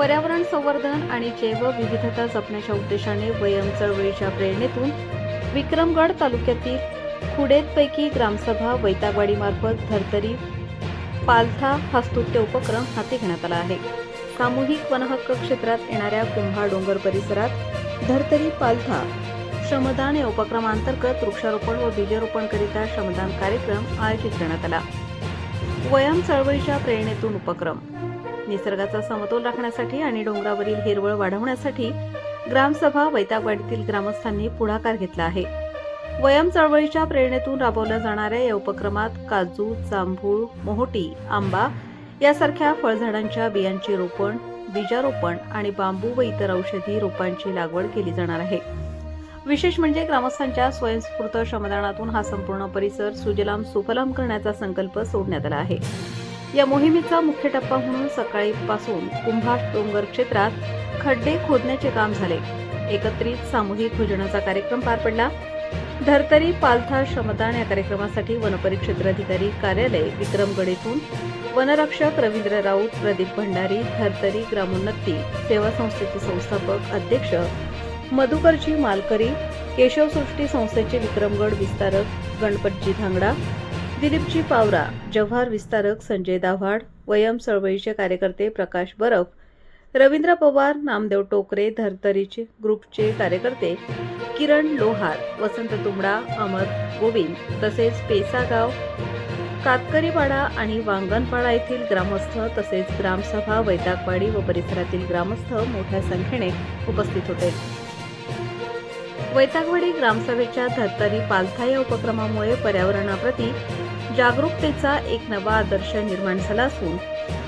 पर्यावरण संवर्धन आणि जैवविविधता जपण्याच्या उद्देशाने वयम चळवळीच्या प्रेरणेतून विक्रमगड तालुक्यातील खुडेतपैकी ग्रामसभा वैतागवाडीमार्फत धर्तरी पालथा हा स्तुत्य उपक्रम हाती घेण्यात आला आहे। सामूहिक वनहक्क क्षेत्रात येणाऱ्या कुंभा डोंगर परिसरात धर्तरी पालथा श्रमदान या उपक्रमांतर्गत वृक्षारोपण व बीजारोपण करिता श्रमदान कार्यक्रम आयोजित करण्यात आला। वयम चळवळीच्या प्रेरणेतून उपक्रम निसर्गाचा समतोल राखण्यासाठी आणि डोंगरावरील हिरवळ वाढवण्यासाठी ग्रामसभा वैतागवाडीतील ग्रामस्थांनी पुढाकार घेतला आहे। वयम चळवळीच्या प्रेरणेतून राबवल्या जाणाऱ्या या उपक्रमात काजू, जांभूळ, मोहोटी, आंबा यासारख्या फळझाडांच्या बियांचे रोपण, बीजारोपण आणि बांबू व इतर औषधी रोपांची लागवड केली जाणार आहे। विशेष म्हणजे ग्रामस्थांच्या स्वयंस्फूर्त श्रमदानातून हा संपूर्ण परिसर सुजलाम सुफलाम करण्याचा संकल्प सोडण्यात आला आहे। या मोहिमेचा मुख्य टप्पा म्हणून सकाळीपासून कुंभा डोंगर क्षेत्रात खड्डे खोदण्याचे काम झाले। एकत्रित सामूहिक भोजनाचा कार्यक्रम पार पडला। धर्तरी पालथा श्रमदान या कार्यक्रमासाठी वनपरिक्षेत्र अधिकारी कार्यालय विक्रमगड येथून वनरक्षक रवींद्र राऊत, प्रदीप भंडारी, धर्तरी ग्रामोन्नती सेवा संस्थेचे संस्थापक अध्यक्ष मधुकरजी मालकरी, केशवसृष्टी संस्थेचे विक्रमगड विस्तारक गणपतजी धांगडा, दिलीपजी पावरा, जव्हार विस्तारक संजय दाव्हाड, वयम चळवळीचे कार्यकर्ते प्रकाश बरफ, रवींद्र पवार, नामदेव टोकरे, धर्तरीचे ग्रुपचे कार्यकर्ते किरण लोहार, वसंत तुंबडा, अमर गोविंद तसेच पेसागाव, कातकरीपाडा आणि वांगणपाडा येथील ग्रामस्थ तसेच ग्रामसभा वैतागवाडी व परिसरातील ग्रामस्थ मोठ्या संख्येने उपस्थित होते। वैतागवाडी ग्रामसभेच्या धर्तरी पालथा या उपक्रमामुळे पर्यावरणाप्रती जागरूकतेचा एक नवा आदर्श निर्माण झाला असून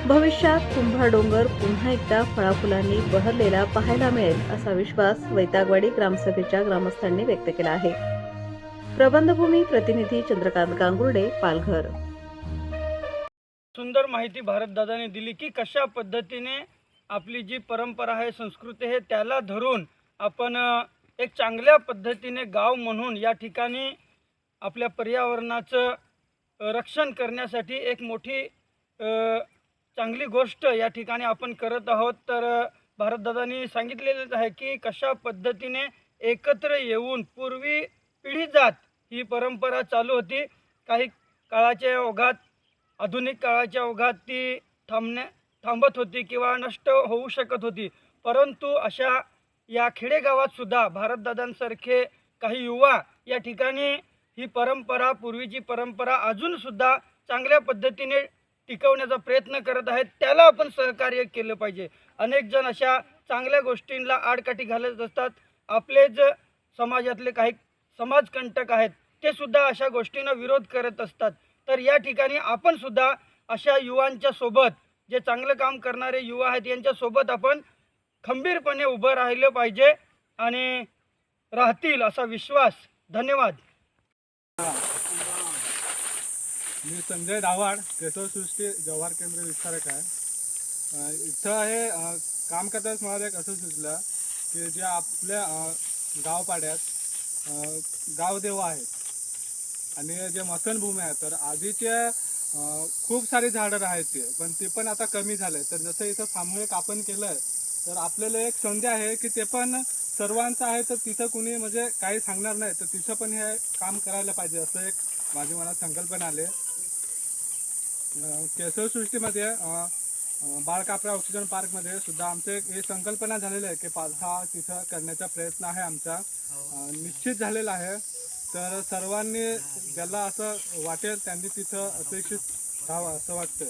भविष्यात कुंभा डोंगर पुन्हा एकदा फळाफुलांनी बहरलेला पाहायला मिळेल असा विश्वास वैतागवाडी ग्रामसभेच्या ग्रामस्थांनी व्यक्त केला आहे। प्रबंधभूमी प्रतिनिधी चंद्रकांत गांगुर्डे, पालघर। सुंदर माहिती भारतदादाने दिली की कशा पद्धतीने आपली जी परंपरा आहे, संस्कृती आहे, त्याला धरून आपण एक चांगल्या पद्धतीने गाव म्हणून या ठिकाणी आपल्या पर्यावरणाचं रक्षण करण्यासाठी एक मोठी चांगली गोष्ट या ठिकाणी आपण करत आहोत। तर भारतदादांनी सांगितलेलंच आहे की कशा पद्धतीने एकत्र येऊन पूर्वी पिढी जात ही परंपरा चालू होती। काही काळाच्या ओघात, आधुनिक काळाच्या ओघात ती थांबत होती किंवा नष्ट होऊ शकत होती, परंतु अशा या खेडेगावात सुद्धा भारतदादांसारखे काही युवा या ठिकाणी ही परंपरा, पूर्वीची परंपरा अजून सुद्धा चांगल्या पद्धतीने टिकवण्याचा प्रयत्न करत आहेत। त्याला आपण सहकार्य केलं पाहिजे। अनेक जण अशा चांगल्या गोष्टींना आडकाठी घालत असतात। आपलेच समाजातले काही समाजकंटक आहेत, ते सुद्धा अशा गोष्टींना विरोध करत असतात। तर या ठिकाणी आपण सुद्धा अशा युवांच्या सोबत, जे चांगलं काम करणारे युवा आहेत, यांच्या सोबत आपण खंबीरपणे उभं राहिलं पाहिजे आणि राहतील असा विश्वास। धन्यवाद। मी संजय दाव्हाड, केशवसृष्टी जव्हार केंद्र विस्तारक आहे। इथं हे काम करताच मला एक असं सुचलं की जे आपल्या गावपाड्यात गावदेव आहेत आणि जे मसणभूमी आहे, तर आधीचे खूप सारी झाडं राहायची, पण ती पण आता कमी झाले। तर जसं इथं सामूहिक आपण केलं तर आपल्याला एक संधी आहे की ते पण सर्वांचं आहे, तर तिथं कुणी म्हणजे काही सांगणार नाही, तर तिथं पण हे काम करायला पाहिजे असं एक माझी मनात संकल्पना आले। केशवसृष्टीमध्ये बाळकापरा ऑक्सिजन पार्कमध्ये सुद्धा आमचे हे संकल्पना झालेली आहे की पालथा तिथं करण्याचा प्रयत्न आहे आमचा, निश्चित झालेला आहे। तर सर्वांनी ज्याला असं वाटेल त्यांनी तिथं अपेक्षित राहावं असं वाटतं।